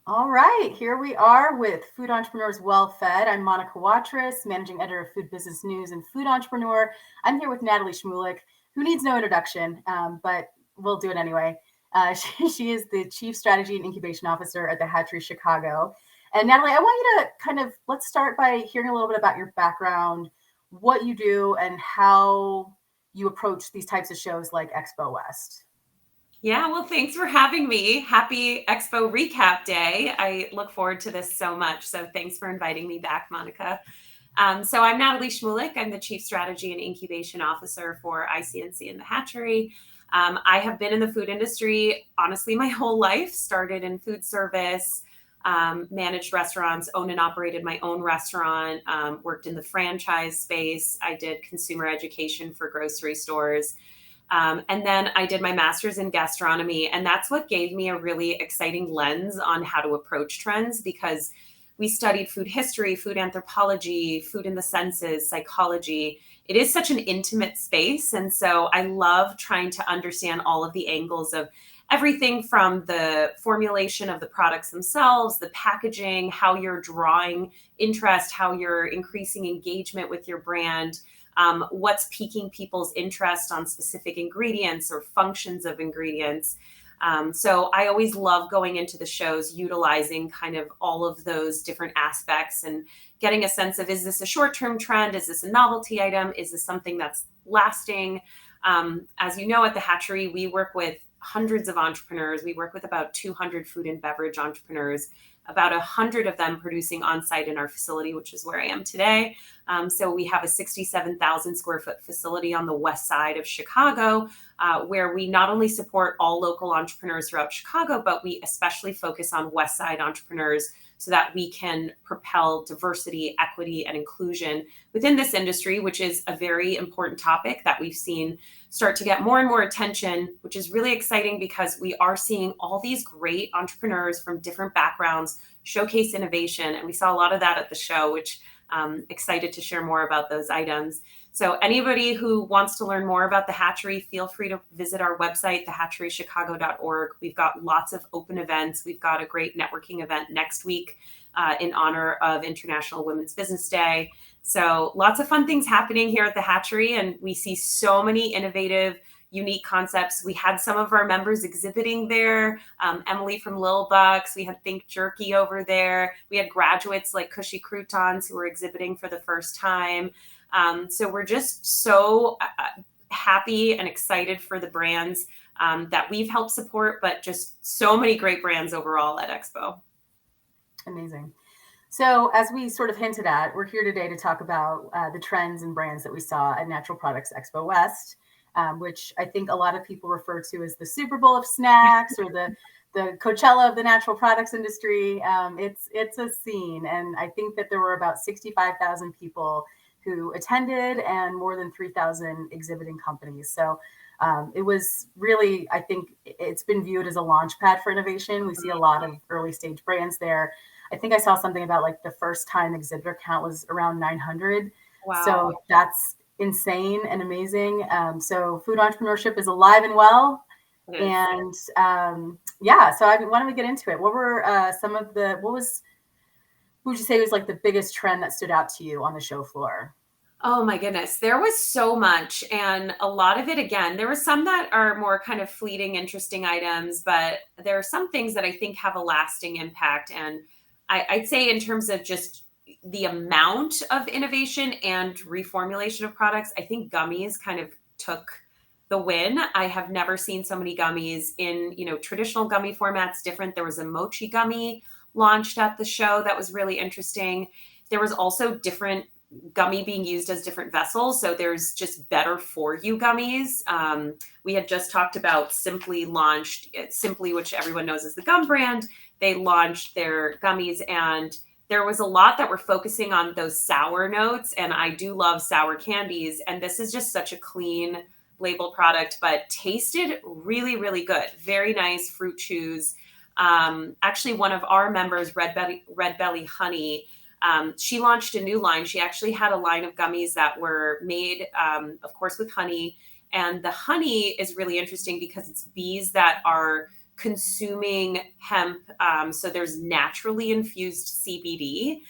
All right, here we are with Food Entrepreneurs Well Fed. I'm Monica Watrous, Managing Editor of Food Business News and Food Entrepreneur. I'm here with Natalie Shmulik, who needs no introduction, but we'll do it anyway. She is the Chief Strategy and Incubation Officer at the Hatchery Chicago. And Natalie, I want you to let's start by hearing a little bit about your background, what you do, and how you approach these types of shows like Expo West. Yeah, well, thanks for having me. Happy Expo Recap Day. I look forward to this so much. So thanks for inviting me back, Monica. So I'm Natalie Shmulik. I'm the Chief Strategy and Incubation Officer for ICNC and the Hatchery. I have been in the food industry, honestly, my whole life. Started in food service, managed restaurants, owned and operated my own restaurant, worked in the franchise space. I did consumer education for grocery stores. And then I did my master's in gastronomy. And that's what gave me a really exciting lens on how to approach trends, because we studied food history, food anthropology, food in the senses, psychology. It is such an intimate space. And so I love trying to understand all of the angles of everything from the formulation of the products themselves, the packaging, how you're drawing interest, how you're increasing engagement with your brand. What's piquing people's interest on specific ingredients or functions of ingredients. So I always love going into the shows, utilizing kind of all of those different aspects and getting a sense of, is this a short-term trend? Is this a novelty item? Is this something that's lasting? As you know, at the Hatchery, we work with hundreds of entrepreneurs. We work with about 200 food and beverage entrepreneurs, about 100 of them producing on-site in our facility, which is where I am today. So we have a 67,000 square foot facility on the west side of Chicago, where we not only support all local entrepreneurs throughout Chicago, but we especially focus on west side entrepreneurs so that we can propel diversity, equity, and inclusion within this industry, which is a very important topic that we've seen start to get more and more attention, which is really exciting because we are seeing all these great entrepreneurs from different backgrounds showcase innovation. And we saw a lot of that at the show, which I'm excited to share more about those items. So anybody who wants to learn more about the Hatchery, feel free to visit our website, thehatcherychicago.org. We've got lots of open events. We've got a great networking event next week in honor of International Women's Business Day. So lots of fun things happening here at the Hatchery, and we see so many innovative, unique concepts. We had some of our members exhibiting there. Emily from Lil Bucks. We had Think Jerky over there. We had graduates like Cushy Croutons who were exhibiting for the first time. So we're just so happy and excited for the brands that we've helped support, but just so many great brands overall at Expo. Amazing. So as we sort of hinted at, we're here today to talk about the trends and brands that we saw at Natural Products Expo West, which I think a lot of people refer to as the Super Bowl of snacks or the Coachella of the natural products industry. It's a scene. And I think that there were about 65,000 people who attended and more than 3,000 exhibiting companies. So it was really, I think it's been viewed as a launch pad for innovation. We see a lot of early stage brands there. I think I saw something about like the first time exhibitor count was around 900. Wow. So that's insane and amazing. So food entrepreneurship is alive and well. And so why don't we get into it? What were what would you say was like the biggest trend that stood out to you on the show floor? Oh my goodness, there was so much. And a lot of it, again, there were some that are more kind of fleeting, interesting items, but there are some things that I think have a lasting impact. And I'd say in terms of just the amount of innovation and reformulation of products, I think gummies kind of took the win. I have never seen so many gummies in, traditional gummy formats, different. There was a mochi gummy launched at the show that was really interesting. There was also different gummy being used as different vessels. So there's just better for you gummies. We had just talked about Simply, which everyone knows is the gum brand. They launched their gummies, and there was a lot that were focusing on those sour notes. And I do love sour candies. And this is just such a clean label product, but tasted really, really good. Very nice fruit chews. Actually, one of our members, Red Belly Honey, she launched a new line. She actually had a line of gummies that were made, of course, with honey. And the honey is really interesting because it's bees that are consuming hemp. So there's naturally infused CBD,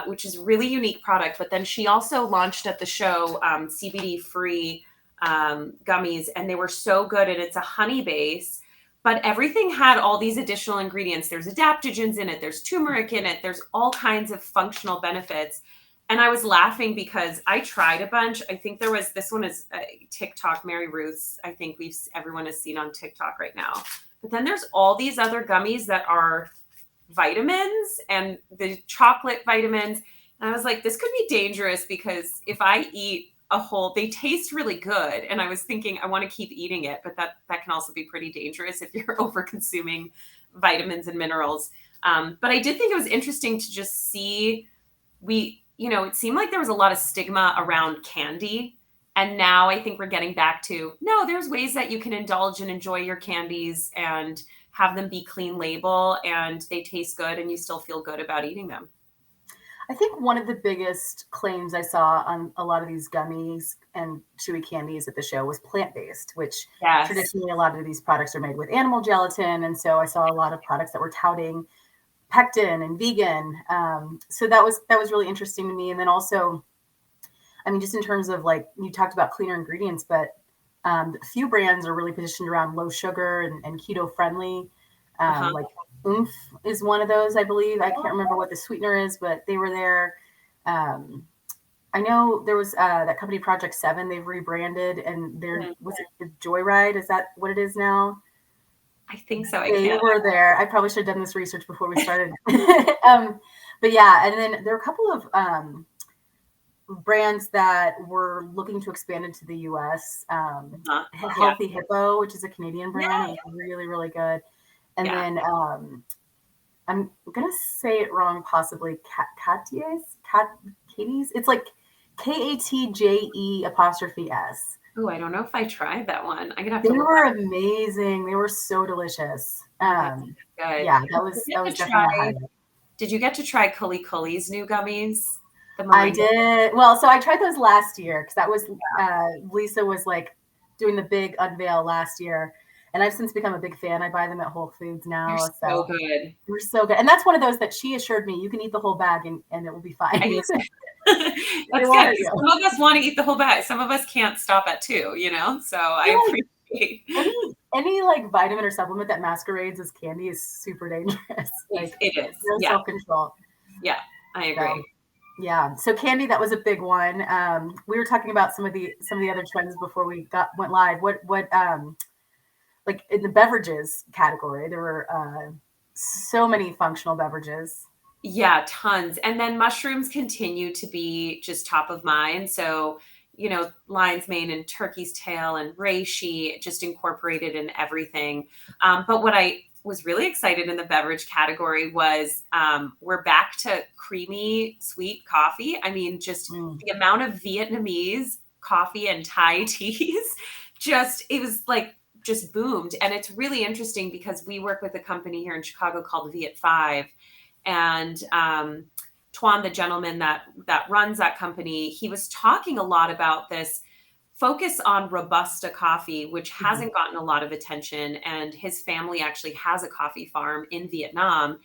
which is really unique product. But then she also launched at the show CBD free gummies, and they were so good. And it's a honey base, but everything had all these additional ingredients. There's adaptogens in it. There's turmeric in it. There's all kinds of functional benefits. And I was laughing because I tried a bunch. I think there was, this one is TikTok, Mary Ruth's. I think everyone has seen on TikTok right now. But then there's all these other gummies that are vitamins and the chocolate vitamins. And I was like, this could be dangerous because if I eat a whole, they taste really good. And I was thinking, I want to keep eating it, but that can also be pretty dangerous if you're over consuming vitamins and minerals. But I did think it was interesting to just see, it seemed like there was a lot of stigma around candy. And now I think we're getting back to, no, there's ways that you can indulge and enjoy your candies and have them be clean label and they taste good and you still feel good about eating them. I think one of the biggest claims I saw on a lot of these gummies and chewy candies at the show was plant-based, which traditionally a lot of these products are made with animal gelatin. And so I saw a lot of products that were touting pectin and vegan. So that was really interesting to me. And then also, I mean, just in terms of like, you talked about cleaner ingredients, but a few brands are really positioned around low sugar and keto friendly. Like Oomph is one of those, I believe. I can't remember what the sweetener is, but they were there. I know there was that company Project 7, they've rebranded, and was it the Joyride? Is that what it is now? I think so. They were there. I probably should have done this research before we started. But yeah, and then there are a couple of brands that were looking to expand into the US. Healthy Hippo, which is a Canadian brand, is really, really good. And then I'm going to say it wrong, possibly Katie's. It's like KATJE''S. Oh, I don't know if I tried that one. I'm gonna have They to. They were amazing. They were so delicious. Good. Yeah, that was definitely a highlight. Did you get to try Calif's new gummies? I did. Well, so I tried those last year because that was Lisa was like doing the big unveil last year. And I've since become a big fan. I buy them at Whole Foods now. They're so good. They're so good. And that's one of those that she assured me you can eat the whole bag and it will be fine. That's good. Some of us want to eat the whole bag. Some of us can't stop at 2, So I appreciate any like vitamin or supplement that masquerades as candy is super dangerous. Like it is. No self-control. Yeah, I agree. So candy, that was a big one. We were talking about some of the other trends before we went live. What like in the beverages category, there were so many functional beverages. Yeah, tons. And then mushrooms continue to be just top of mind. So, lion's mane and turkey's tail and reishi just incorporated in everything. But what I was really excited in the beverage category was we're back to creamy, sweet coffee. I mean, just the amount of Vietnamese coffee and Thai teas, it was like, just boomed. And it's really interesting because we work with a company here in Chicago called Viet 5, and Tuan, the gentleman that runs that company, he was talking a lot about this focus on Robusta coffee, which hasn't gotten a lot of attention. And his family actually has a coffee farm in Vietnam.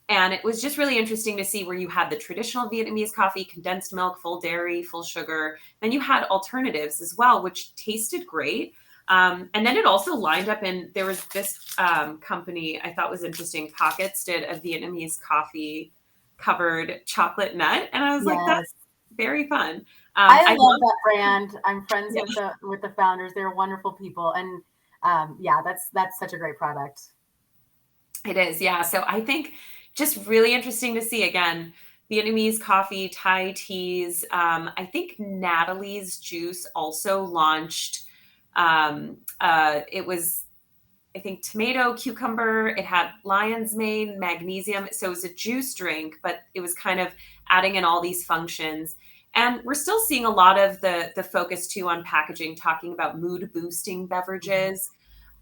And it was just really interesting to see where you had the traditional Vietnamese coffee, condensed milk, full dairy, full sugar. Then you had alternatives as well, which tasted great. And then it also lined up there was this company I thought was interesting. Pockets did a Vietnamese coffee covered chocolate nut. And I was like, that's very fun. I love that brand. I'm friends with the founders. They're wonderful people. And that's such a great product. It is. Yeah. So I think just really interesting to see, again, Vietnamese coffee, Thai teas. I think Natalie's juice also launched. It was, I think, tomato, cucumber. It had lion's mane, magnesium. So it was a juice drink, but it was kind of adding in all these functions. And we're still seeing a lot of the focus too on packaging, talking about mood boosting beverages.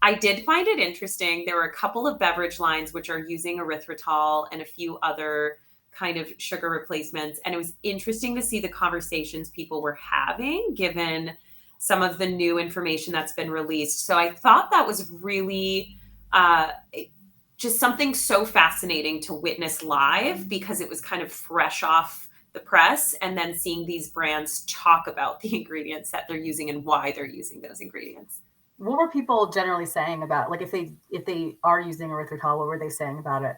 I did find it interesting. There were a couple of beverage lines which are using erythritol and a few other kind of sugar replacements. And it was interesting to see the conversations people were having given some of the new information that's been released. So I thought that was really Just something so fascinating to witness live because it was kind of fresh off the press, and then seeing these brands talk about the ingredients that they're using and why they're using those ingredients. What were people generally saying about, like, if they are using erythritol, what were they saying about it?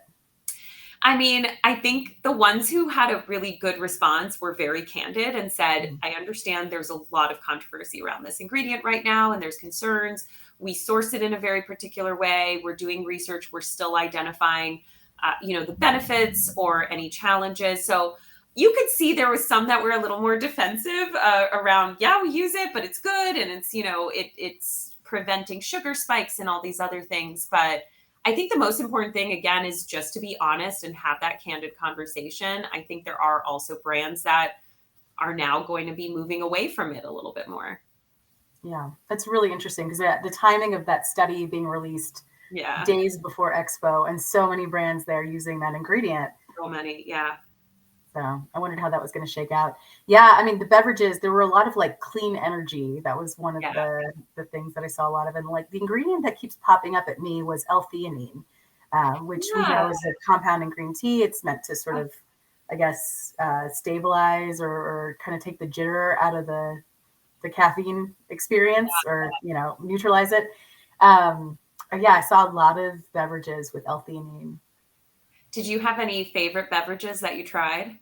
I mean, I think the ones who had a really good response were very candid and said, Mhm. I understand there's a lot of controversy around this ingredient right now, and there's concerns. We source it in a very particular way. We're doing research. We're still identifying, the benefits or any challenges. So you could see there was some that were a little more defensive around, yeah, we use it, but it's good. And it's, it's preventing sugar spikes and all these other things. But I think the most important thing, again, is just to be honest and have that candid conversation. I think there are also brands that are now going to be moving away from it a little bit more. Yeah, that's really interesting because the timing of that study being released Yeah, days before Expo, and so many brands there using that ingredient. so many. Yeah, So I wondered how that was going to shake out. Yeah, I mean the beverages, there were a lot of like clean energy. That was one of yeah, the things that I saw a lot of, and like the ingredient that keeps popping up at me was L-theanine, which we yeah. know is a compound in green tea. It's meant to sort of, I guess, stabilize or kind of take the jitter out of the caffeine experience, or neutralize it. Um, yeah, I saw a lot of beverages with L-theanine. Did you have any favorite beverages that you tried?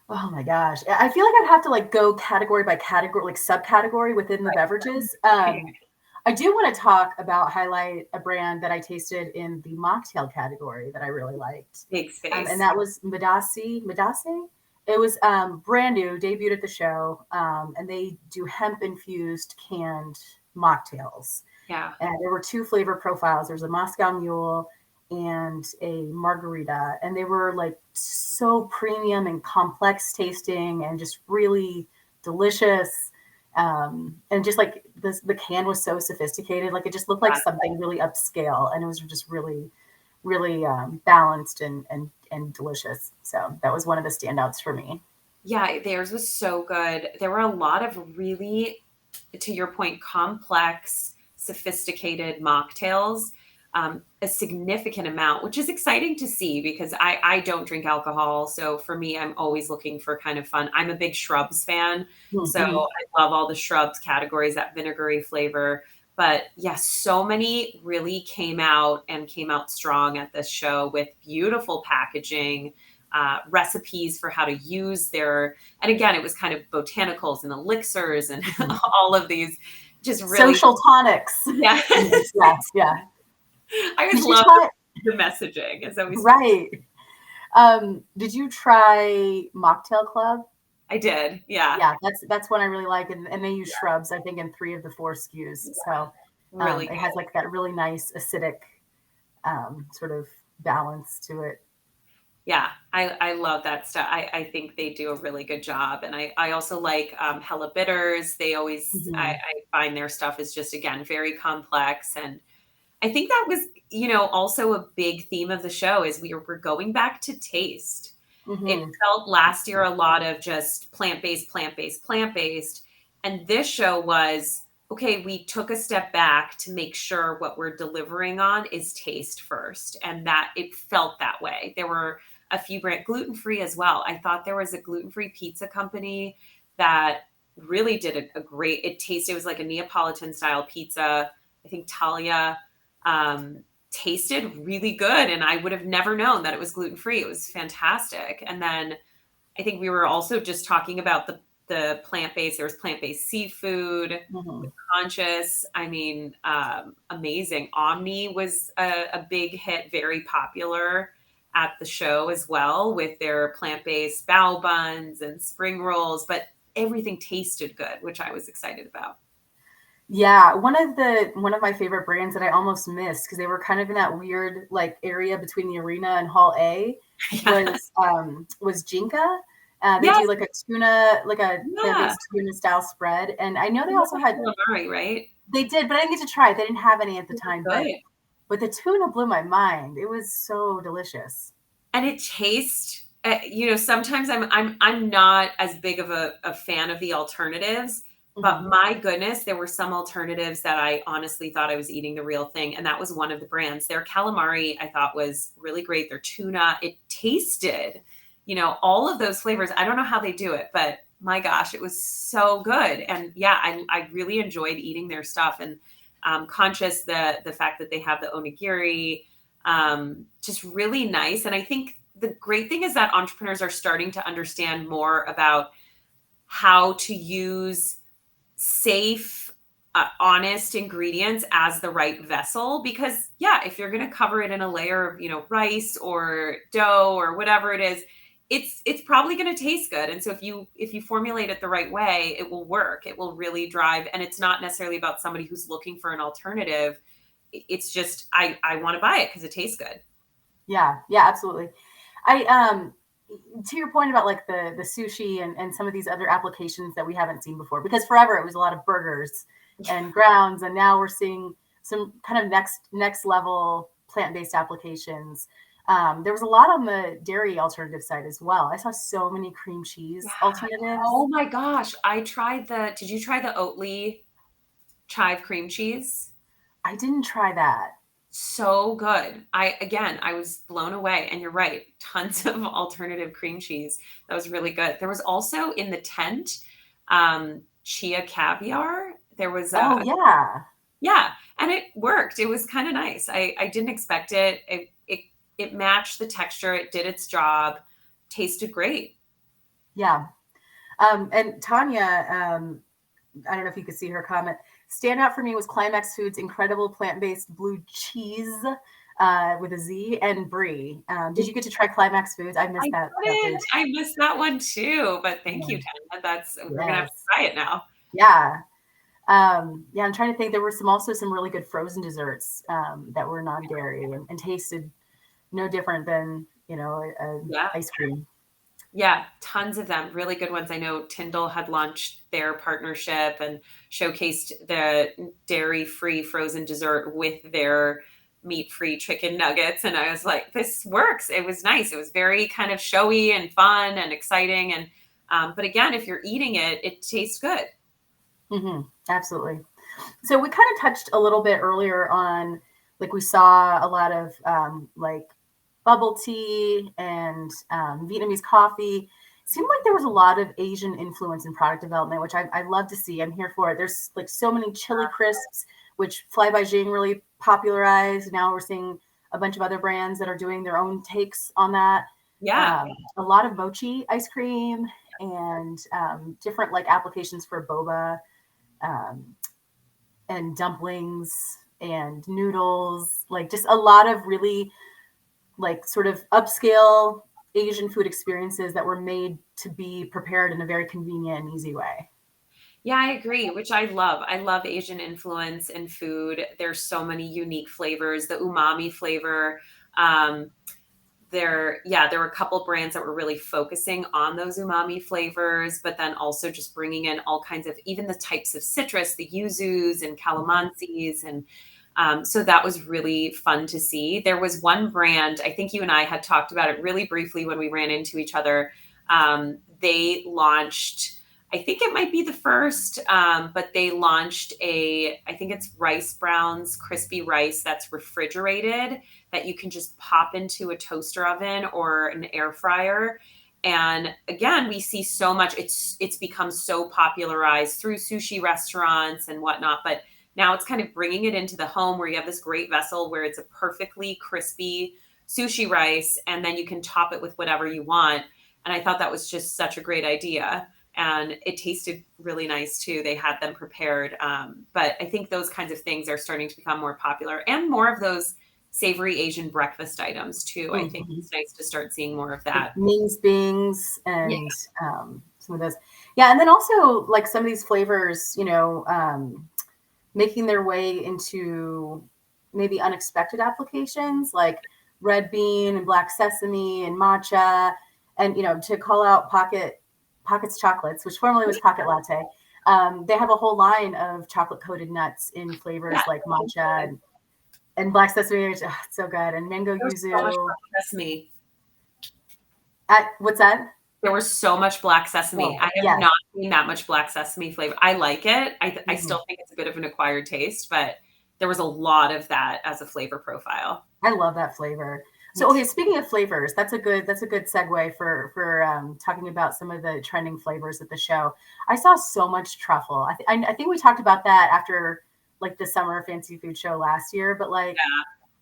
Oh my gosh. I feel like I'd have to like go category by category, like subcategory within the beverages. I do want to talk about highlight a brand that I tasted in the mocktail category that I really liked. Big And space. that was Madasi. It was brand new, debuted at the show. And they do hemp infused canned mocktails. Yeah. And there were two flavor profiles. There's a Moscow Mule and a margarita, and they were like so premium and complex tasting and just really delicious. And just like the can was so sophisticated, like it just looked like Yeah. something really upscale, and it was just really, really balanced and delicious. So that was one of the standouts for me. Yeah, theirs was so good. There were a lot of really, to your point, complex, sophisticated mocktails, a significant amount, which is exciting to see because I don't drink alcohol. So for me, I'm always looking for kind of fun. I'm a big shrubs fan. So Mm-hmm. I love all the shrubs categories, that vinegary flavor. But yeah, so many really came out strong at this show with beautiful packaging, recipes for how to use their, and again, it was kind of botanicals and elixirs and Mm-hmm. all of these just really, Social tonics. yeah. Yeah, yeah. I always Did you love try? the messaging. It's always fun. Right. Did you try Mocktail Club? I did. Yeah. Yeah, that's one I really like, and they use shrubs, I think, in 3 of the 4 SKUs. So Really it good. has like that really nice acidic sort of balance to it. Yeah. I love that stuff. I think they do a really good job. And I also like Hella Bitters. They always, Hmm. I find their stuff is just, again, very complex. And I think that was, also a big theme of the show is we're going back to taste. It Hmm. felt last year a lot of just plant-based, plant-based, plant-based. And this show was, okay, we took a step back to make sure what we're delivering on is taste first. And that it felt that way. There were a few brand gluten-free as well. I thought there was a gluten-free pizza company that really did a great, it was like a Neapolitan style pizza. I think Talia tasted really good, and I would have never known that it was gluten free. It was fantastic. And then I think we were also just talking about the plant based. There was plant based seafood, Hmm. conscious. I mean, amazing. Omni was a big hit, very popular at the show as well with their plant based bao buns and spring rolls, but everything tasted good, which I was excited about. Yeah, one of my favorite brands that I almost missed because they were kind of in that weird like area between the arena and Hall A Yeah. was Jinka. They Yes. do like a tuna, like a Yeah. plant-based tuna style spread, and I know they You also had had. calamari, right? They did, but I didn't get to try it. They didn't have any at the time, Good. but the tuna blew my mind. It was so delicious. And it tastes, sometimes I'm not as big of a fan of the alternatives, But my goodness, there were some alternatives that I honestly thought I was eating the real thing. And that was one of the brands. Their calamari, I thought was really great. Their tuna, it tasted, all of those flavors. I don't know how they do it, but my gosh, it was so good. And yeah, I really enjoyed eating their stuff, and conscious the fact that they have the onigiri, just really nice. And I think the great thing is that entrepreneurs are starting to understand more about how to use safe, honest ingredients as the right vessel. Because yeah, if you're going to cover it in a layer of, rice or dough or whatever it is, it's probably going to taste good. And so if you formulate it the right way, it will work. It will really drive. And it's not necessarily about somebody who's looking for an alternative. It's just, I want to buy it because it tastes good. Yeah, absolutely. I to your point about like the sushi and some of these other applications that we haven't seen before, because forever it was a lot of burgers and grounds, and now we're seeing some kind of next level plant-based applications. There was a lot on the dairy alternative side as well. I saw so many cream cheese alternatives. Oh my gosh. Did you try the Oatly chive cream cheese? I didn't try that. So good. I was blown away. And you're right. Tons of alternative cream cheese. That was really good. There was also in the tent, chia caviar. There was yeah. And it worked. It was kind of nice. I didn't expect it. It matched the texture. It did its job. Tasted great. Yeah. And Tanya, I don't know if you could see her comment. Standout for me was Climax Foods' incredible plant-based blue cheese with a Z and brie. Did you get to try Climax Foods? I missed that. I missed that one too, but thank you, Tanya. We're gonna have to try it now. Yeah. I'm trying to think. There were also some really good frozen desserts that were non-dairy and tasted no different than ice cream. Yeah, tons of them. Really good ones. I know Tyndall had launched their partnership and showcased the dairy-free frozen dessert with their meat-free chicken nuggets. And I was like, this works. It was nice. It was very kind of showy and fun and exciting. And but again, if you're eating it, it tastes good. Mm-hmm. Absolutely. So we kind of touched a little bit earlier on, like we saw a lot of like bubble tea and Vietnamese coffee. It seemed like there was a lot of Asian influence in product development, which I love to see. I'm here for it. There's like so many chili crisps, which Fly by Jing really popularized. Now we're seeing a bunch of other brands that are doing their own takes on that. Yeah. A lot of mochi ice cream and different like applications for boba and dumplings and noodles, like just a lot of really like sort of upscale Asian food experiences that were made to be prepared in a very convenient and easy way. Yeah, I agree, which I love. I love Asian influence in food. There's so many unique flavors, the umami flavor. There were a couple brands that were really focusing on those umami flavors, but then also just bringing in all kinds of, even the types of citrus, the yuzus and calamansis. And so that was really fun to see. There was one brand, I think you and I had talked about it really briefly when we ran into each other. They launched, I think it might be the first, but they launched I think it's rice browns, crispy rice that's refrigerated that you can just pop into a toaster oven or an air fryer. And again, we see so much, it's become so popularized through sushi restaurants and whatnot, but now it's kind of bringing it into the home where you have this great vessel where it's a perfectly crispy sushi rice, and then you can top it with whatever you want. And I thought that was just such a great idea. And it tasted really nice too. They had them prepared. But I think those kinds of things are starting to become more popular, and more of those savory Asian breakfast items too. I think it's nice to start seeing more of that. Mings bings and some of those. Yeah. And then also like some of these flavors, making their way into maybe unexpected applications like red bean and black sesame and matcha. And, to call out Pockets Chocolates, which formerly was Pocket Latte. They have a whole line of chocolate coated nuts in flavors like matcha and black sesame. Which, it's so good. And mango yuzu. Sesame. What's that? There was so much black sesame. Oh, I have yes. not seen that much black sesame flavor. I like it. I Mhm. still think it's a bit of an acquired taste, but there was a lot of that as a flavor profile. I love that flavor. Me So, okay, too. speaking of flavors, that's a good segue for talking about some of the trending flavors at the show. I saw so much truffle. I think we talked about that after like the summer fancy food show last year, but like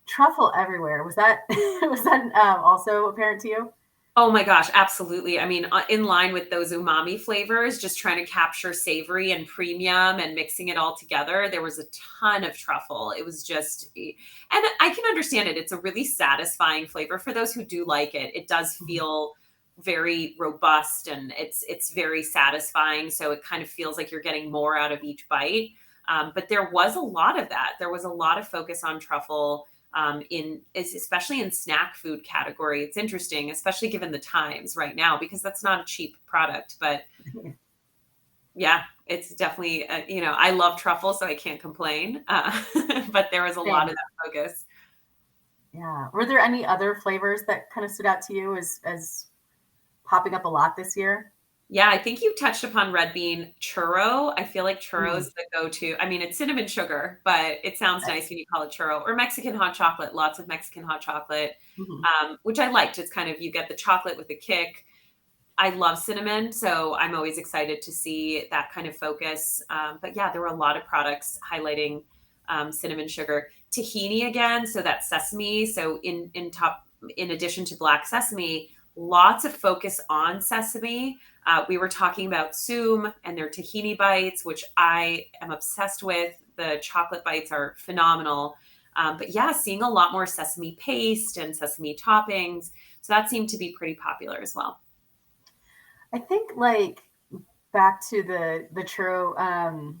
truffle everywhere. Was that was that also apparent to you? Oh my gosh, absolutely. I mean, in line with those umami flavors, just trying to capture savory and premium and mixing it all together, there was a ton of truffle. It was just, and I can understand it. It's a really satisfying flavor for those who do like it. It does Mhm. feel very robust and it's very satisfying. So it kind of feels like you're getting more out of each bite. But there was a lot of that. There was a lot of focus on truffle especially in snack food category. It's interesting, especially given the times right now, because that's not a cheap product. But yeah, it's definitely, I love truffle, so I can't complain. But there was a lot Same. of that focus. Yeah. Were there any other flavors that kind of stood out to you as popping up a lot this year? Yeah, I think you touched upon red bean churro. I feel like churro Mm. is the go-to. I mean, it's cinnamon sugar, but it sounds nice when you call it churro or Mexican hot chocolate. Lots of Mexican hot chocolate, Mhm. which I liked. It's kind of you get the chocolate with the kick. I love cinnamon, so I'm always excited to see that kind of focus. But yeah, there were a lot of products highlighting cinnamon sugar, tahini again. So that's sesame. So in addition to black sesame, lots of focus on sesame. We were talking about Zoom and their tahini bites, which I am obsessed with. The chocolate bites are phenomenal. But yeah, seeing a lot more sesame paste and sesame toppings. So that seemed to be pretty popular as well. I think like back to the churro.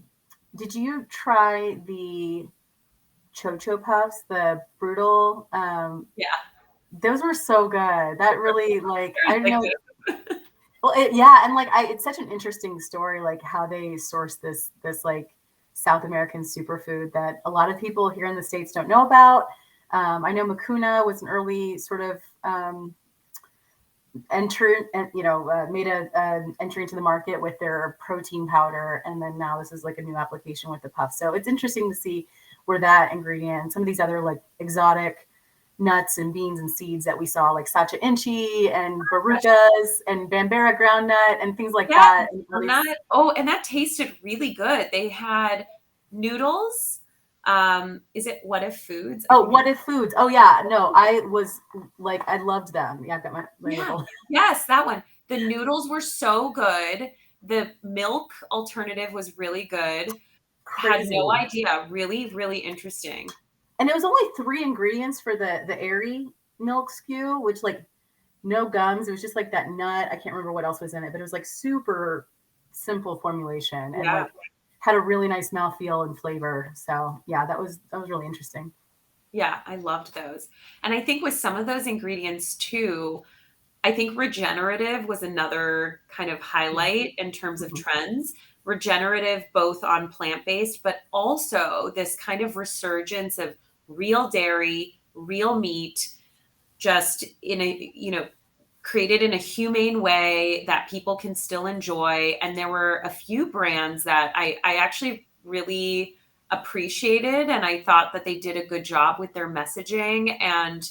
Did you try the Chocho Puffs, the brutal? Yeah. Those were so good. That really like I don't Like know. Well, yeah, and like it's such an interesting story, like how they source this like South American superfood that a lot of people here in the states don't know about. I know Makuna was an early sort of enter and made an entry into the market with their protein powder, and then now this is like a new application with the puff. So it's interesting to see where that ingredient and some of these other like exotic nuts and beans and seeds that we saw, like sacha inchi and barukas and bambara ground nut and things like Yeah, that. And all on these, that. Oh, and that tasted really good. They had noodles. Is it What If Foods? I oh, think what if foods? Oh yeah, no, I was like, I loved them. Yeah, I've got my yeah. label. Yes, that one. The noodles were so good. The milk alternative was really good. Had no Crazy. idea. Really, really interesting. And it was only three ingredients for the airy milk skew, which like no gums. It was just like that nut. I can't remember what else was in it, but it was like super simple formulation and Yeah. like had a really nice mouthfeel and flavor. So yeah, that was really interesting. Yeah, I loved those. And I think with some of those ingredients too, I think regenerative was another kind of highlight in terms of Mhm. trends. Regenerative, both on plant based, but also this kind of resurgence of real dairy, real meat, just in a, created in a humane way that people can still enjoy. And there were a few brands that I actually really appreciated, and I thought that they did a good job with their messaging. And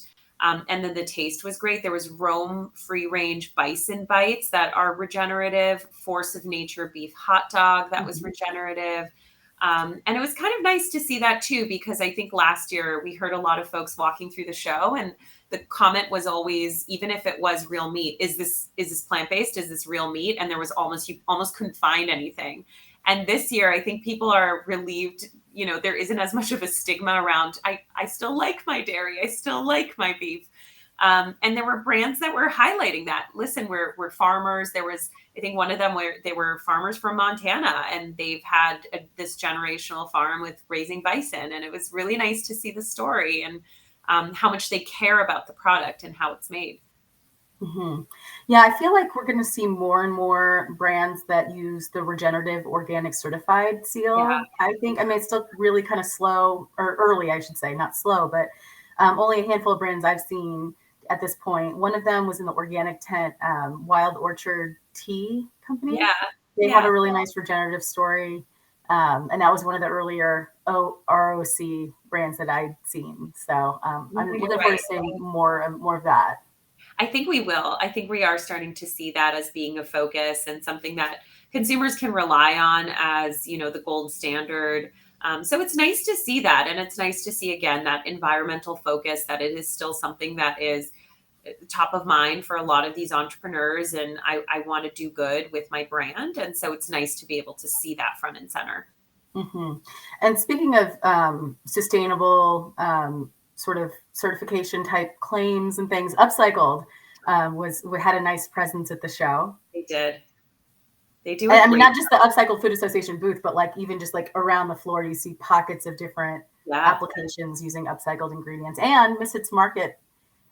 then the taste was great. There was Rome free range bison bites that are regenerative, Force of Nature beef hot dog that was Mhm. regenerative. And it was kind of nice to see that too, because I think last year we heard a lot of folks walking through the show, and the comment was always, even if it was real meat, is this plant based? Is this real meat? And there was you almost couldn't find anything. And this year, I think people are relieved. There isn't as much of a stigma around. I still like my dairy. I still like my beef. And there were brands that were highlighting that. Listen, we're farmers. There was, I think, one of them where they were farmers from Montana, and they've had this generational farm with raising bison, and it was really nice to see the story and how much they care about the product and how it's made. Mhm. Yeah, I feel like we're going to see more and more brands that use the regenerative organic certified Yeah, seal. I think, I mean, it's still really kind of slow or early, I should say, not slow, but only a handful of brands I've seen at this point. One of them was in the organic tent, Wild Orchard Tea Company. Yeah. They Yeah. have a really nice regenerative story. And that was one of the earlier ROC brands that I'd seen. So I'm You're looking forward right. to seeing more of that. I think we will. I think we are starting to see that as being a focus and something that consumers can rely on as, you know, the gold standard. So it's nice to see that. And it's nice to see, again, that environmental focus, that it is still something that is top of mind for a lot of these entrepreneurs. And I want to do good with my brand. And so it's nice to be able to see that front and center. Mm-hmm. And speaking of sustainable sort of certification type claims and things, Upcycled we had a nice presence at the show. They did. They do. I mean, not just the Upcycled Food Association booth, but like even just like around the floor, you see pockets of different applications using upcycled ingredients. And Misfits Market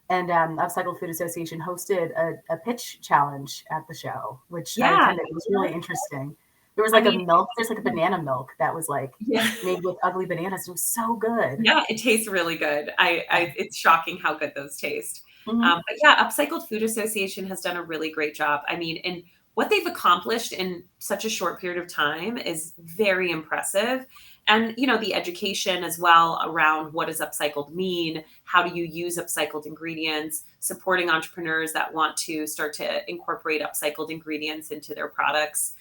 and Upcycled Food Association hosted a pitch challenge at the show, which I attended. It was really interesting. There was like there's like a banana milk that was like made with ugly bananas. It was so good. Yeah, it tastes really good. It's shocking how good those taste. But yeah, Upcycled Food Association has done a really great job. I mean, and what they've accomplished in such a short period of time is very impressive. And, you know, the education as well around what does upcycled mean? How do you use upcycled ingredients? Supporting entrepreneurs that want to start to incorporate upcycled ingredients into their products.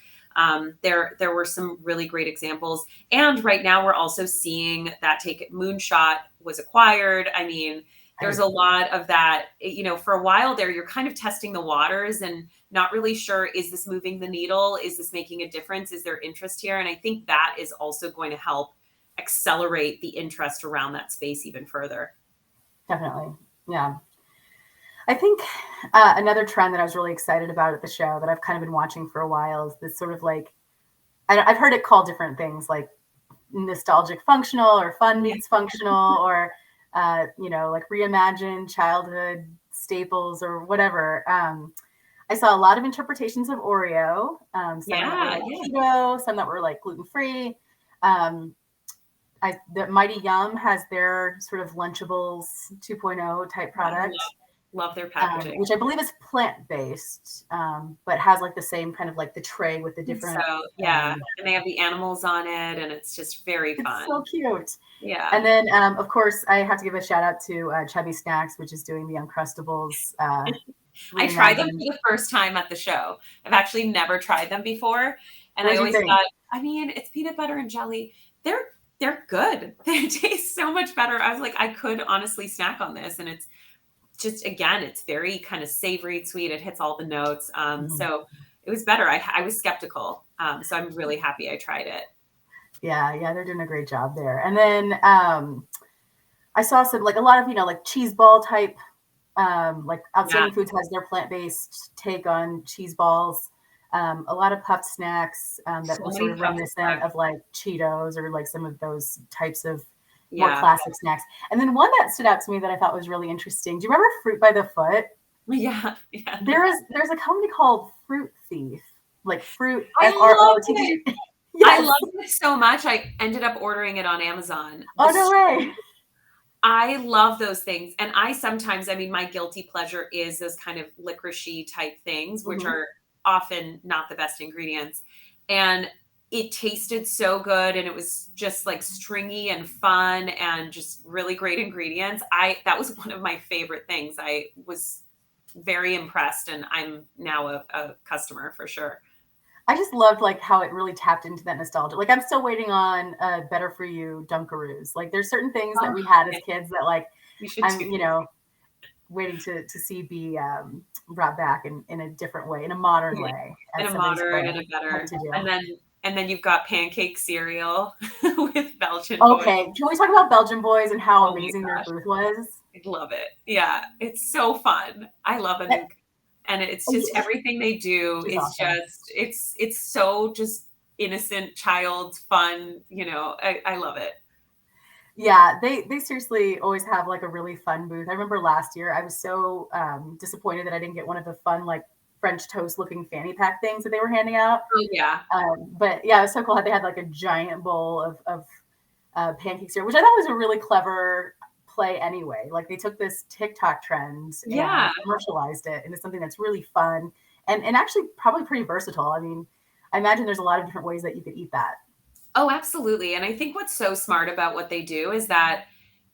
There were some really great examples. And right now we're also seeing that Moonshot was acquired. I mean, there's a lot of that, you know, for a while there, you're kind of testing the waters and not really sure, is this moving the needle? Is this making a difference? Is there interest here? And I think that is also going to help accelerate the interest around that space even further. Definitely. Yeah. I think another trend that I was really excited about at the show that I've kind of been watching for a while is this sort of like, I've heard it called different things like nostalgic functional or fun meets functional or, you know, like reimagined childhood staples or whatever. I saw a lot of interpretations of Oreo, some that were like keto, some that were like gluten-free. The Mighty Yum has their sort of Lunchables 2.0 type product. Love their packaging, which I believe is plant-based, but has like the same kind of like the tray with the different. So and they have the animals on it, and it's just very fun. It's so cute. Yeah. And then, of course, I have to give a shout out to Chubby Snacks, which is doing the Uncrustables. I tried them for the first time at the show. I've actually never tried them before, and I always thought, I mean, it's peanut butter and jelly. They're good. They taste so much better. I was like, I could honestly snack on this, and it's just, again, it's very kind of savory, sweet. It hits all the notes. So it was better. I was skeptical. So I'm really happy I tried it. Yeah, they're doing a great job there. And then I saw some, like a lot of, you know, like cheese ball type, like Outstanding Foods has their plant-based take on cheese balls. A lot of puffed snacks that were sort of reminiscent of like Cheetos or like some of those types of more classic snacks. And then one that stood out to me that I thought was really interesting. Do you remember Fruit by the Foot? Yeah. There's a company called Fruit Thief, like fruit. I loved it. I loved it so much. I ended up ordering it on Amazon. Oh, no way. I love those things. And I sometimes, I mean, my guilty pleasure is those kind of licorice-y type things, which are often not the best ingredients. And it tasted so good, and it was just like stringy and fun and just really great ingredients. That was one of my favorite things. I was very impressed, and I'm now a customer for sure. I just loved like how it really tapped into that nostalgia. Like I'm still waiting on Better For You Dunkaroos. Like there's certain things that we had as kids that like I'm, you know, waiting to see be brought back in a different way, in a modern way. In a modern and a better. And then you've got pancake cereal with Belgian boys. Okay, can we talk about Belgian boys and how amazing their booth was? I love it. Yeah, it's so fun. I love it. And it's just everything they do is awesome. It's so just innocent, child fun. You know, I love it. Yeah, they seriously always have like a really fun booth. I remember last year I was so disappointed that I didn't get one of the fun like French toast looking fanny pack things that they were handing out. Oh yeah. But yeah, it was so cool how they had like a giant bowl of pancake syrup, which I thought was a really clever play anyway. Like they took this TikTok trend Yeah. and commercialized it into something that's really fun and actually probably pretty versatile. I mean, I imagine there's a lot of different ways that you could eat that. Oh, absolutely. And I think what's so smart about what they do is that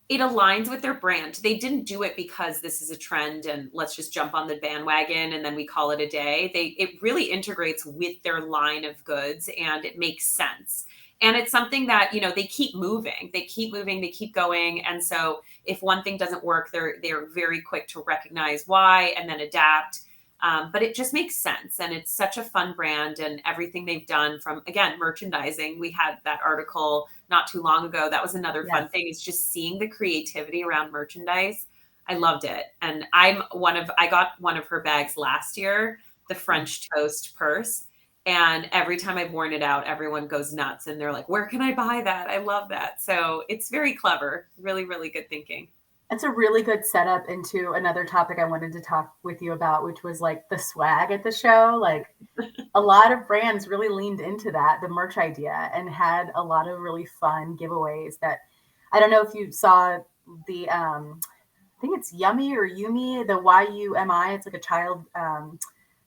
it aligns with their brand. They didn't do it because this is a trend and let's just jump on the bandwagon and then we call it a day. It really integrates with their line of goods and it makes sense. And it's something that, they keep moving. They keep moving, they keep going. And so if one thing doesn't work, they're very quick to recognize why and then adapt. But it just makes sense. And it's such a fun brand and everything they've done from, again, merchandising. We had that article not too long ago. That was another fun Yes. thing is just seeing the creativity around merchandise. I loved it. And I got one of her bags last year, the French toast purse. And every time I've worn it out, everyone goes nuts and they're like, where can I buy that? I love that. So it's very clever. Really, really good thinking. It's a really good setup into another topic I wanted to talk with you about, which was like the swag at the show. Like a lot of brands really leaned into that, the merch idea, and had a lot of really fun giveaways that I don't know if you saw the I think it's Yummy or Yumi, the YUMI. It's like a child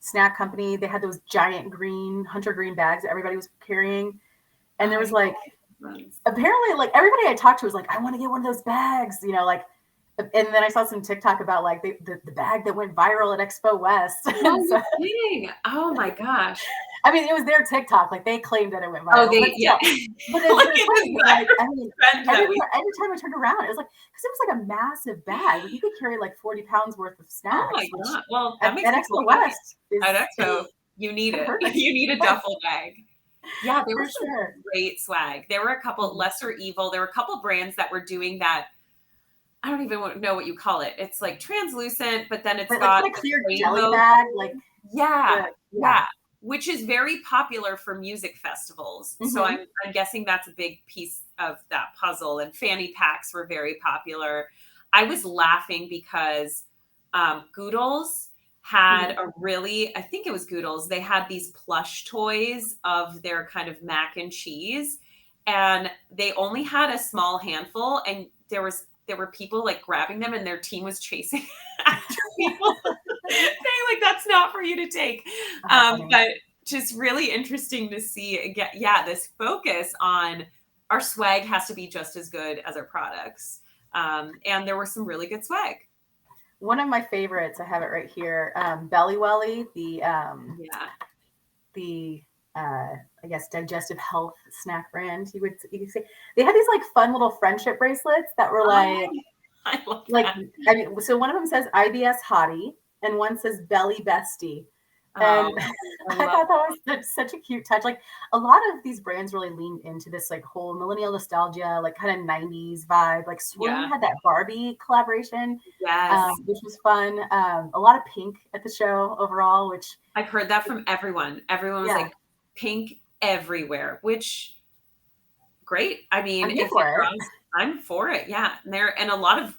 snack company. They had those giant green hunter green bags that everybody was carrying. And there was like apparently like everybody I talked to was like, I want to get one of those bags, like and then I saw some TikTok about like the bag that went viral at Expo West. No, you're kidding. Oh my gosh. I mean, it was their TikTok. Like they claimed that it went Oh, viral. But yeah. But it's funny. Like, I mean, every we time I turned around, it was like, because it was like a massive bag. Like, you could carry like 40 pounds worth of Oh snacks, my which God. Well, that makes at me feel Expo happy. West is At Expo, you need it. perfect. You need a duffel bag. Yeah, there For was some sure. great swag. There were a couple Lesser Evil. There were a couple brands that were doing that. I don't even know what you call it. It's like translucent, but then it's But like got kind of clear jelly rainbow. bag, like Yeah, yeah. yeah, which is very popular for music festivals. So Mm-hmm. I'm guessing that's a big piece of that puzzle. And fanny packs were very popular. I was laughing because Goodles had a really, I think it was Goodles, they had these plush toys of their kind of mac and cheese, and they only had a small handful, and there were people like grabbing them, and their team was chasing after people saying like that's not for you to take. But just really interesting to see again, yeah, this focus on our swag has to be just as good as our products. And there were some really good swag. One of my favorites, I have it right here, Belly Welly, Yeah. the I guess digestive health snack brand. You could say they had these like fun little friendship bracelets that were like I love like that. I mean, so one of them says IBS Hottie and one says Belly Bestie. And I thought that was such a cute touch. Like a lot of these brands really leaned into this like whole millennial nostalgia, like kind of 90s vibe. Like Swoon had that Barbie collaboration, Yes. which was fun. A lot of pink at the show overall, which I've heard that from everyone. Everyone was like pink everywhere, which great. I mean, I'm here if it for it. draws, I'm for it. Yeah. And a lot of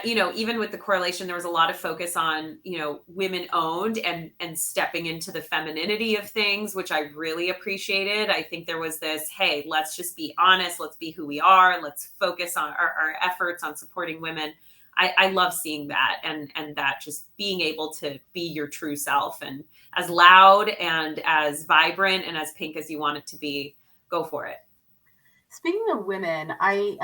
even with the correlation, there was a lot of focus on, women owned and stepping into the femininity of things, which I really appreciated. I think there was this, hey, let's just be honest. Let's be who we are. Let's focus on our efforts on supporting women. I love seeing that and that just being able to be your true self and as loud and as vibrant and as pink as you want it to be, go for it. Speaking of women, I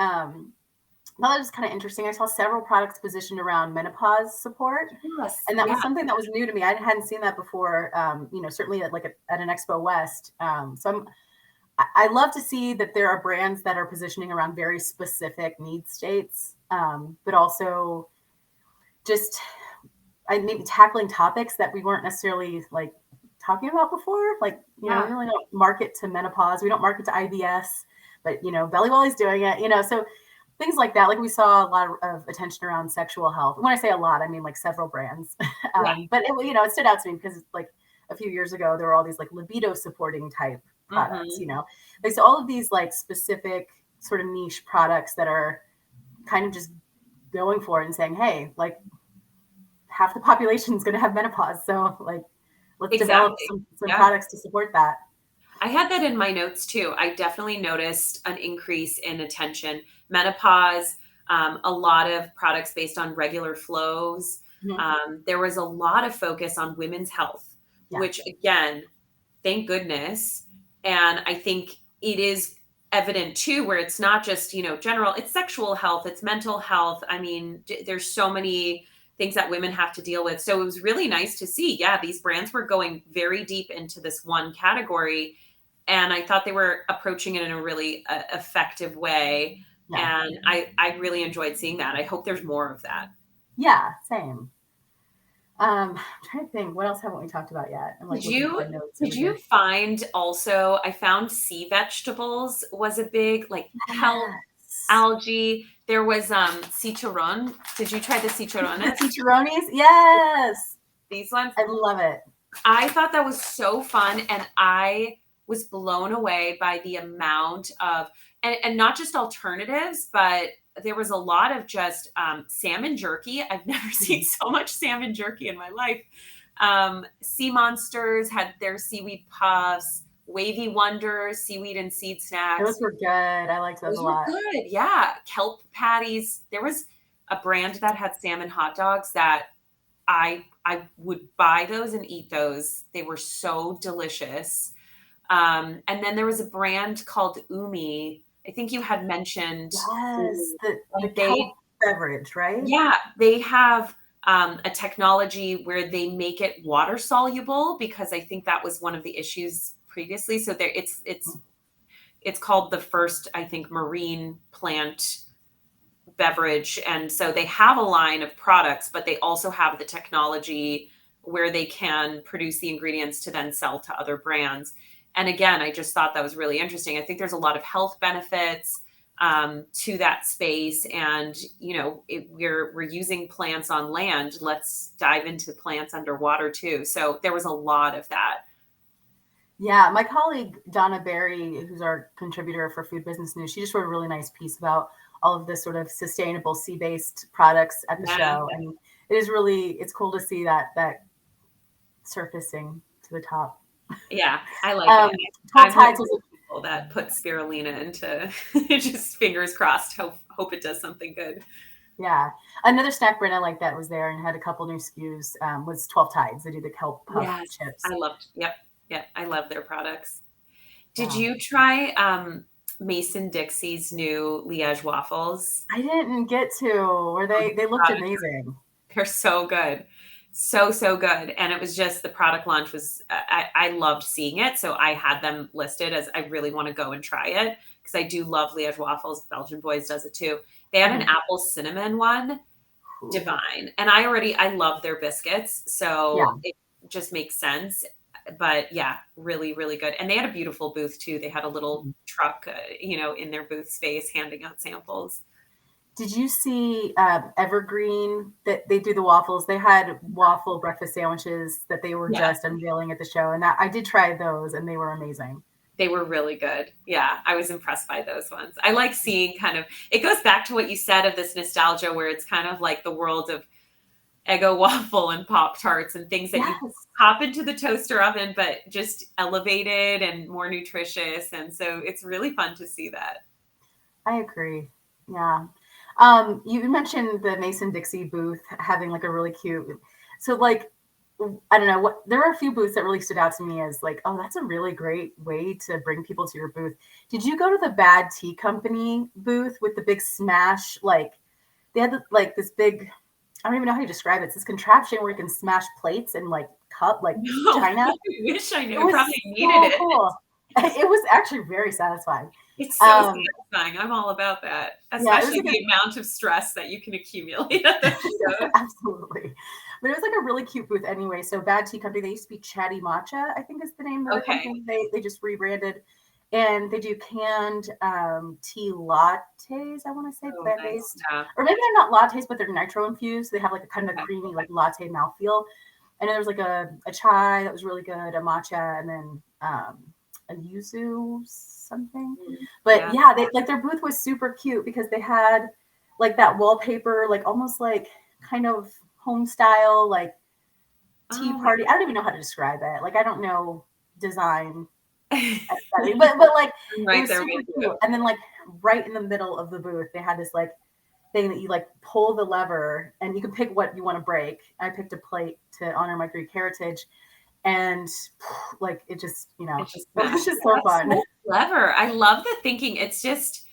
thought that was kind of interesting. I saw several products positioned around menopause support, Yes. and that was something that was new to me. I hadn't seen that before. Certainly at an Expo West. I love to see that there are brands that are positioning around very specific need states, but also just maybe tackling topics that we weren't necessarily like talking about before. Like, we really don't market to menopause. We don't market to IBS, but, Belly Welly's doing it, so things like that. Like we saw a lot of attention around sexual health. When I say a lot, I mean like several brands. But it stood out to me because like a few years ago, there were all these like libido supporting type products, like, so all of these like specific sort of niche products that are kind of just going for it and saying, hey, like half the population is going to have menopause. So like, let's develop some products to support that. I had that in my notes too. I definitely noticed an increase in attention. Menopause, a lot of products based on regular flows. Mhm. There was a lot of focus on women's health, Yeah. which again, thank goodness. And I think it is evident too, where it's not just, general, it's sexual health, it's mental health. I mean, there's so many things that women have to deal with. So it was really nice to see, yeah, these brands were going very deep into this one category. And I thought they were approaching it in a really effective way. Yeah. And I really enjoyed seeing that. I hope there's more of that. Yeah. Same. I'm trying to think, what else haven't we talked about yet? I'm like Did looking at you my notes did over you here. find also I found sea vegetables was a big like kelp, Yes. algae. There was citron. Did you try the The citrones? chicharrones. Yes. These ones? I love it. I thought that was so fun and I was blown away by the amount of and not just alternatives, but there was a lot of just salmon jerky. I've never seen Mhm. so much salmon jerky in my life. Sea Monsters had their seaweed puffs, Wavy Wonders, seaweed and seed Those snacks. were good. I liked those a Those were lot. good. Yeah. Kelp patties. There was a brand that had salmon hot dogs that I would buy those and eat those. They were so delicious. And then there was a brand called Umi. I think you had mentioned, Yes. The and they kelp beverage, right? yeah, they have a technology where they make it water soluble because I think that was one of the issues previously. So there, it's called the first, I think, marine plant beverage, and so they have a line of products, but they also have the technology where they can produce the ingredients to then sell to other brands. And again, I just thought that was really interesting. I think there's a lot of health benefits to that space, and we're using plants on land. Let's dive into plants underwater too. So there was a lot of that. Yeah, my colleague Donna Berry, who's our contributor for Food Business News, she just wrote a really nice piece about all of the sort of sustainable sea-based products at the Yeah, show, and it's cool to see that surfacing to the top. yeah, I like it. Um, 12 I'm one of Tides was those people that put spirulina into just fingers crossed. Hope it does something good. yeah, another snack brand I like that was there and had a couple new SKUs was 12 Tides. They do the kelp puff Yes, chips. I loved. Yep, yep. I love their products. Did Yeah, you try Mason Dixie's new Liège waffles? I didn't get to where Oh, they looked amazing. they're so good. So good. And it was just the product launch was I loved seeing it. So I had them listed as I really want to go and try it because I do love Liège waffles. Belgian Boys does it too. They had an Mhm. apple cinnamon one, Ooh. divine. And I love their biscuits. Yeah. So it just makes sense. But yeah, really, really good. And they had a beautiful booth too. They had a little Mhm. truck, in their booth space handing out samples. Did you see Evergreen that they do the waffles? They had waffle breakfast sandwiches that they were Yeah, just unveiling at the show, and that I did try those, and they were amazing. they were really good. Yeah, I was impressed by those ones. I like seeing it goes back to what you said of this nostalgia where it's kind of like the world of Eggo waffle and Pop Tarts and things that you Yes, pop into the toaster oven, but just elevated and more nutritious. And so it's really fun to see that. I agree. Yeah. You mentioned the Mason Dixie booth having like a really cute. So like, I don't know what. There are a few booths that really stood out to me as like, oh, that's a really great way to bring people to your booth. Did you go to the Bad Tea Company booth with the big smash? Like, they had like this big. I don't even know how you describe it. It's this contraption where you can smash plates and like like No, china. I wish I It knew. was Probably needed so it. cool. It was actually very satisfying. It's so Um, satisfying. I'm all about that, yeah, it was especially like the amount of stress that you can accumulate at those shows. absolutely. But it was like a really cute booth anyway. So Bad Tea Company, they used to be Chatty Matcha, I think is the name of the Okay. company. They just rebranded. And they do canned tea lattes, I want to say, Oh, nice. plant-based. Yeah. Or maybe they're not lattes, but they're nitro infused. They have like a kind of a creamy, like latte mouthfeel. And then there was like a chai that was really good, a matcha, and then a yuzu something. Mm, But yeah. yeah, they like their booth was super cute because they had like that wallpaper, like almost like kind of home style, like tea Oh my party. I don't even know how to describe it. Like I don't know design God. but like I'm it right was there super with you. cute. And then like right in the middle of the booth, they had this like thing that you like pull the lever and you can pick what you want to break. I picked a plate to honor my Greek heritage, and like it just, It just it was smashed. just so That's fun. so clever. I love the thinking. It's just,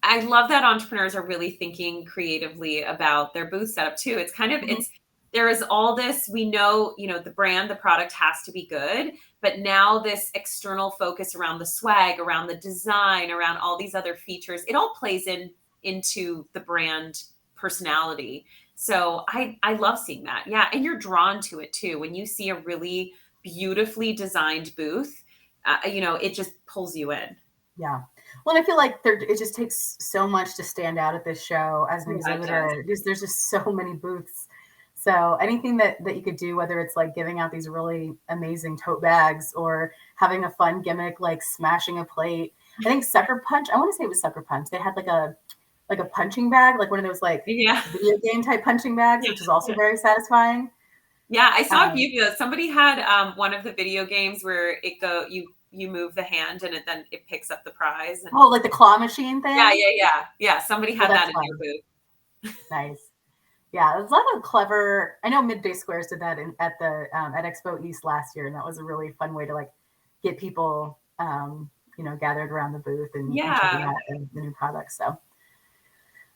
I love that entrepreneurs are really thinking creatively about their booth setup too. It's kind of, Mhm. there is all this, we know, the brand, the product has to be good, but now this external focus around the swag, around the design, around all these other features, it all plays into the brand personality. So I love seeing that. Yeah. And you're drawn to it too. When you see a really beautifully designed booth, it just pulls you in. Yeah. Well, and I feel like it just takes so much to stand out at this show as an Yeah, it does. exhibitor. There's just so many booths. So anything that you could do, whether it's like giving out these really amazing tote bags or having a fun gimmick like smashing a plate. I think Sucker Punch, I want to say it was Sucker Punch. They had like a punching bag, like one of those like Yeah. video game type punching bags, which is also very satisfying. Yeah, I saw a Um, video. Somebody had one of the video games where you move the hand and it picks up the prize. And oh, like the claw machine yeah, thing. yeah, yeah, yeah. Somebody Well, had that that's in their fun. booth. Nice. Yeah, there's a lot of clever. I know Midday Squares did that at Expo East last year, and that was a really fun way to like get people, gathered around the booth and checking Yeah, out the new products. So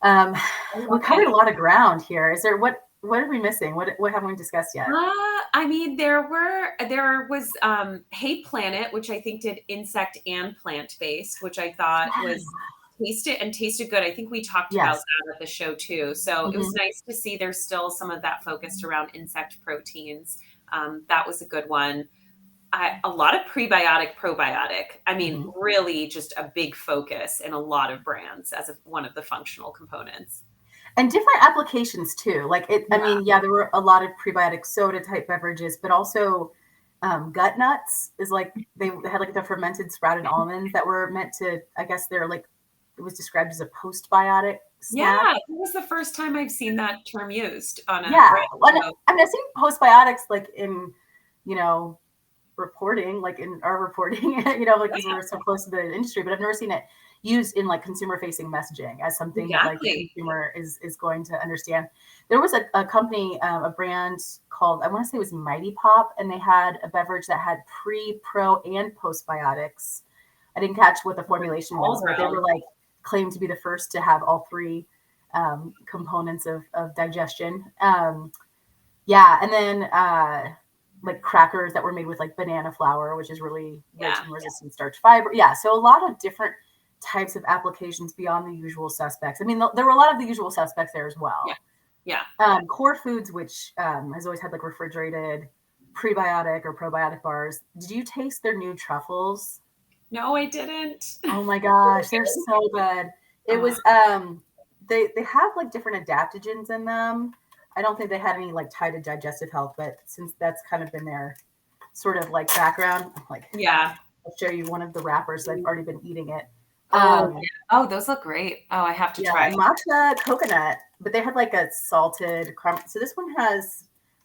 um, I we love covered it. a lot of ground here. Is there what are we missing? What haven't we discussed yet? I mean, there was Hey Planet, which I think did insect and plant based, which I thought Yeah. was tasted good. I think we talked about Yes. that at the show too. So it was Hmm. nice to see there's still some of that focused around insect proteins. That was a good one. A lot of prebiotic, probiotic. I mean, Hmm. really just a big focus in a lot of brands as one of the functional components. And different applications too. Like it, I Yeah. mean, yeah, there were a lot of prebiotic soda type beverages, but also gut nuts is like they had like the fermented sprouted almonds that were meant to, I guess they're like, it was described as a postbiotic snack. Yeah. It was the first time I've seen that term used on a Yeah. brand. Well, So, I mean, I've seen postbiotics like in, you know, reporting, like in our reporting, like because yeah, we're so close to the industry, but I've never seen it used in like consumer facing messaging as something that like the exactly. consumer is going to understand. There was a company, a brand called, I want to say it was Mighty Pop, and they had a beverage that had pre, pro, and postbiotics. I didn't catch what the formulation All was, but they around. were like claimed to be the first to have all three components of digestion. Yeah, and then like crackers that were made with like banana flour, which is really rich Yeah. in resistant starch fiber. Yeah, so a lot of different types of applications beyond the usual suspects. I mean, there were a lot of the usual suspects there as Yeah. well. Yeah. Core Foods, which has always had like refrigerated prebiotic or probiotic bars. Did you taste their new truffles? No, I didn't. Oh my Were they gosh, they're good? so good. It Oh, was they have like different adaptogens in them. I don't think they had any like tied to digestive health, but since that's kind of been their sort of like background, like yeah. I'll show you one of the wrappers. I've already been eating it. Oh, Um, yeah. Oh, those look great. Oh, I have to yeah, try. matcha coconut, but they had like a salted caramel. So this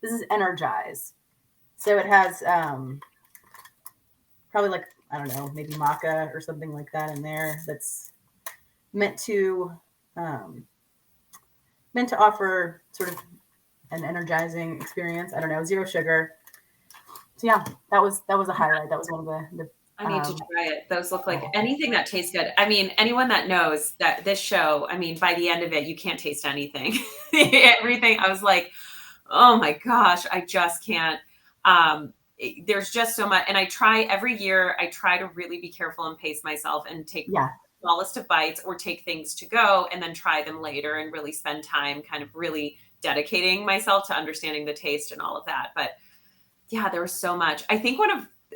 is energized. So it has probably like, I don't know, maybe maca or something like that in there. That's meant to um, meant to offer sort of an energizing experience. I don't know, zero sugar. So yeah, that was a highlight. That was one of I the need to try it. Those look like oh, anything that tastes good. I mean, anyone that knows that this show, I mean, by the end of it, you can't taste anything. Everything. I was like, oh my gosh, I just can't. There's just so much. And I try every year, I try to really be careful and pace myself and take yeah, smallest of bites or take things to go and then try them later and really spend time kind of really dedicating myself to understanding the taste and all of that. But yeah, there was so much. I think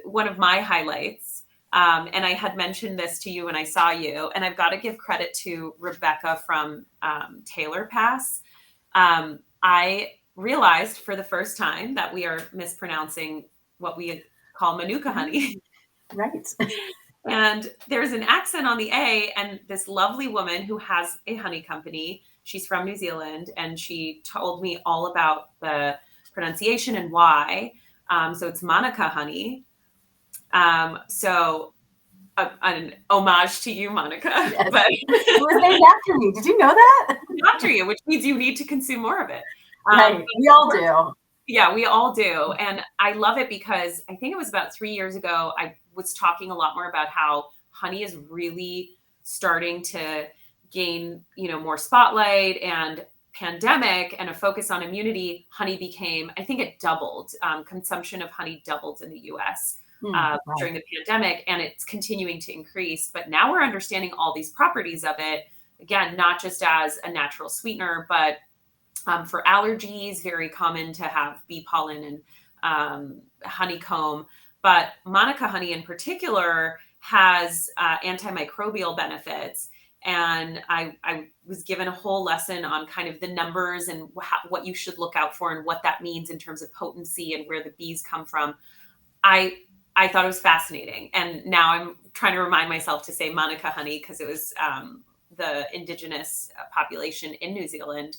one of my highlights, and I had mentioned this to you when I saw you, and I've got to give credit to Rebecca from Taylor Pass. I realized for the first time that we are mispronouncing what we call Manuka honey. right. And there's an accent on the A, and this lovely woman who has a honey company, she's from New Zealand, and she told me all about the pronunciation and why. So it's Manuka honey. So an homage to you, Monica. Yes. But It was named after me. Did you know that? after you, which means you need to consume more of it. Right. We all do. Yeah, we all do. And I love it because I think it was about 3 years ago, I was talking a lot more about how honey is really starting to gain, more spotlight, and pandemic and a focus on immunity. Honey became, I think it doubled. Consumption of honey doubled in the US Wow. during the pandemic, and it's continuing to increase. But now we're understanding all these properties of it. Again, not just as a natural sweetener, but for allergies, very common to have bee pollen and honeycomb. But Manuka honey in particular has antimicrobial benefits. And I was given a whole lesson on kind of the numbers and what you should look out for and what that means in terms of potency and where the bees come from. I I thought it was fascinating. And now I'm trying to remind myself to say Manuka honey because it was the indigenous population in New Zealand.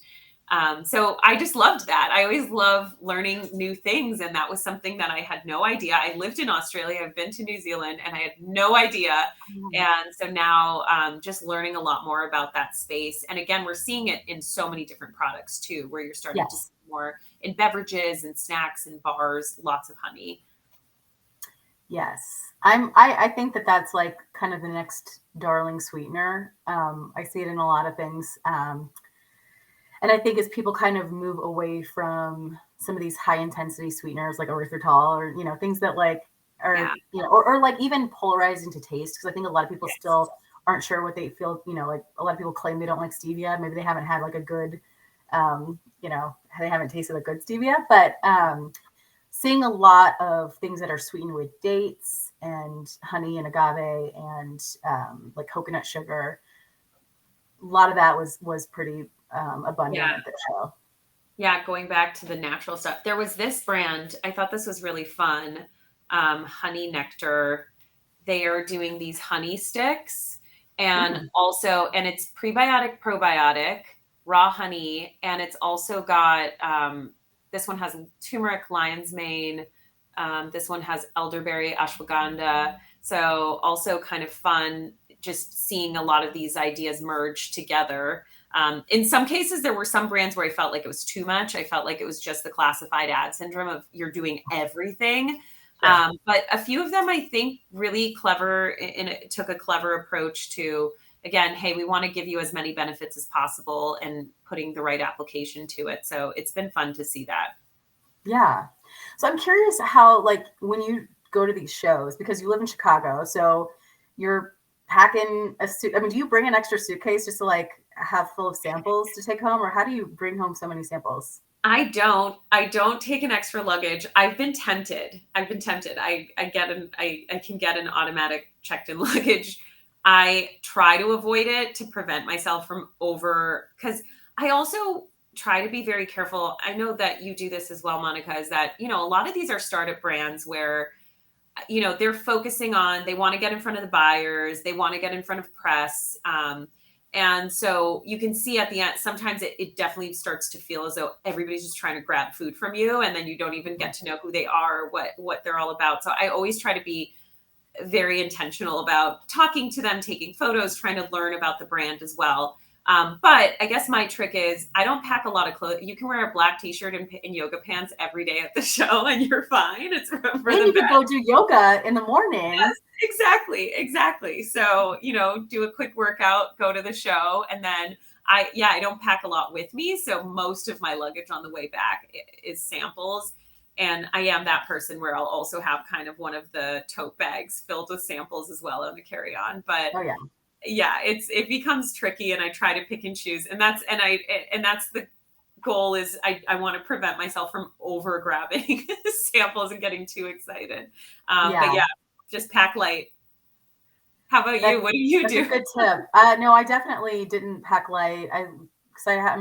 So I just loved that. I always love learning new things. And that was something that I had no idea. I lived in Australia. I've been to New Zealand and I had no idea. And so now just learning a lot more about that space. And again, we're seeing it in so many different products too, where you're starting to see more in beverages and snacks and bars, lots of honey. Yes. I think that that's like kind of the next darling sweetener. I see it in a lot of things. And I think as people kind of move away from some of these high intensity sweeteners like erythritol or, things that like are, or like even polarizing to taste. Cause I think a lot of people still aren't sure what they feel, like a lot of people claim they don't like stevia. Maybe they haven't had like a good, they haven't tasted a good stevia, but, seeing a lot of things that are sweetened with dates and honey and agave and like coconut sugar. A lot of that was pretty abundant at the show. Yeah, going back to the natural stuff. There was this brand, I thought this was really fun, Honey Nectar. They are doing these honey sticks and and it's prebiotic, probiotic, raw honey, and it's also got this one has turmeric, lion's mane. This one has elderberry, ashwagandha. So also kind of fun just seeing a lot of these ideas merge together. In some cases, there were some brands where I felt like it was too much. I felt like it was just the classified ad syndrome of you're doing everything. But a few of them, I think, really clever, and it took a clever approach to, again, hey, we want to give you as many benefits as possible and putting the right application to it. So it's been fun to see that. Yeah. So I'm curious how, like, when you go to these shows, because you live in Chicago, so you're packing a suit. I mean, do you bring an extra suitcase just to like have full of samples to take home, or how do you bring home so many samples? I don't take an extra luggage. I've been tempted. I can get an automatic checked in luggage. I try to avoid it to prevent myself from because I also try to be very careful. I know that you do this as well, Monica, is that, a lot of these are startup brands where, they're focusing on, they want to get in front of the buyers, they want to get in front of press. And so you can see at the end, sometimes it definitely starts to feel as though everybody's just trying to grab food from you. And then you don't even get to know who they are, what they're all about. So I always try to be very intentional about talking to them, taking photos, trying to learn about the brand as well. But I guess my trick is I don't pack a lot of clothes. You can wear a black t-shirt and yoga pants every day at the show and you're fine. It's for and you can go do yoga in the morning. Yes, exactly. So, do a quick workout, go to the show. And then I don't pack a lot with me. So most of my luggage on the way back is samples. And I am that person where I'll also have kind of one of the tote bags filled with samples as well on the carry-on. But it becomes tricky, and I try to pick and choose. And that's the goal is I want to prevent myself from over grabbing samples and getting too excited. But just pack light. How about you? What do you do? That's a good tip. No, I definitely didn't pack light. I'm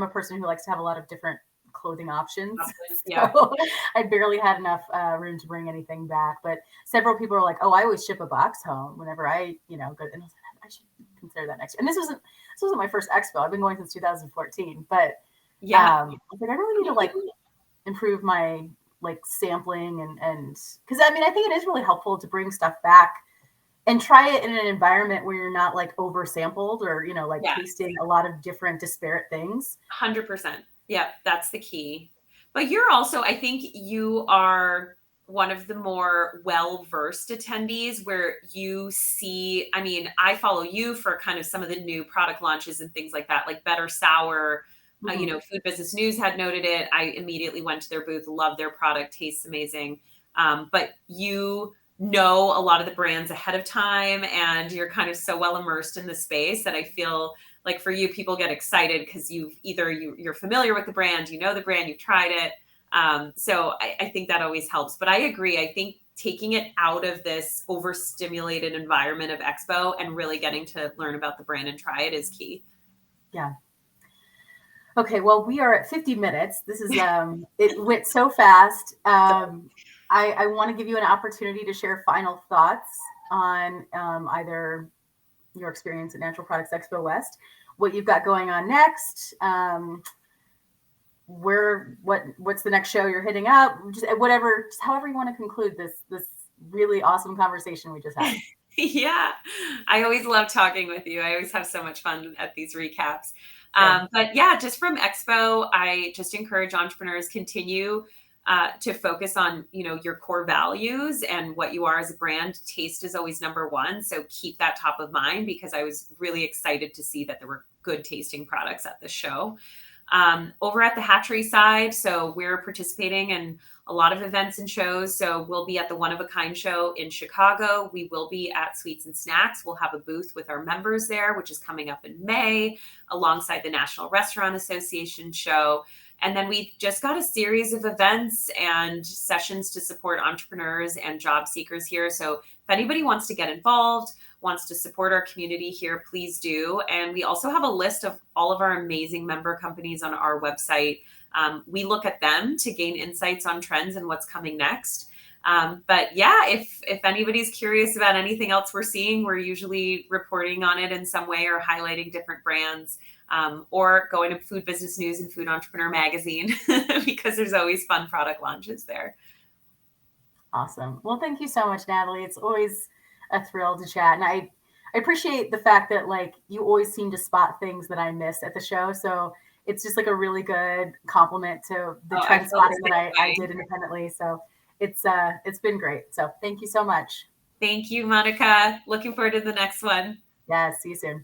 a person who likes to have a lot of different clothing options. So I barely had enough room to bring anything back. But several people are like, "Oh, I always ship a box home whenever I, go." And I was like, I should consider that next year. And this wasn't my first expo. I've been going since 2014. But I was like, I really need to like improve my like sampling and because I mean I think it is really helpful to bring stuff back And try it in an environment where you're not like oversampled or, like Yeah. tasting a lot of different disparate things. 100%. Yep, that's the key. But you're also, I think you are one of the more well-versed attendees where you see, I mean, I follow you for kind of some of the new product launches and things like that, like Better Sour. Mhm. Food Business News had noted it. I immediately went to their booth, love their product, tastes amazing. But you know a lot of the brands ahead of time and you're kind of so well immersed in the space that I feel like for you, people get excited because you're familiar with the brand, you know the brand, you've tried it. So I think that always helps. But I agree. I think taking it out of this overstimulated environment of expo and really getting to learn about the brand and try it is key. Yeah. Okay, well, we are at 50 minutes. This is it went so fast. I want to give you an opportunity to share final thoughts on either your experience at Natural Products Expo West, what you've got going on next, what's the next show you're hitting up, just whatever, just however you want to conclude this really awesome conversation we just had. Yeah, I always love talking with you. I always have so much fun at these recaps. Same. But yeah, just from Expo, I just encourage entrepreneurs continue to focus on your core values and what you are as a brand. Taste is always number one, so keep that top of mind because I was really excited to see that there were good tasting products at the show. Over at the Hatchery side, so we're participating in a lot of events and shows. So we'll be at the One of a Kind show in Chicago. We will be at Sweets and Snacks. We'll have a booth with our members there, which is coming up in May, alongside the National Restaurant Association show. And then we just got a series of events and sessions to support entrepreneurs and job seekers here. So if anybody wants to get involved, wants to support our community here, please do. And we also have a list of all of our amazing member companies on our website. We look at them to gain insights on trends and what's coming next. But yeah, if anybody's curious about anything else we're seeing, we're usually reporting on it in some way or highlighting different brands, or going to Food Business News and Food Entrepreneur Magazine because there's always fun product launches there. Awesome. Well, thank you so much, Natalie. It's always a thrill to chat. And I appreciate the fact that like you always seem to spot things that I miss at the show. So it's just like a really good compliment to the trend spotting that I did independently. So it's been great. So thank you so much. Thank you, Monica. Looking forward to the next one. Yeah, see you soon.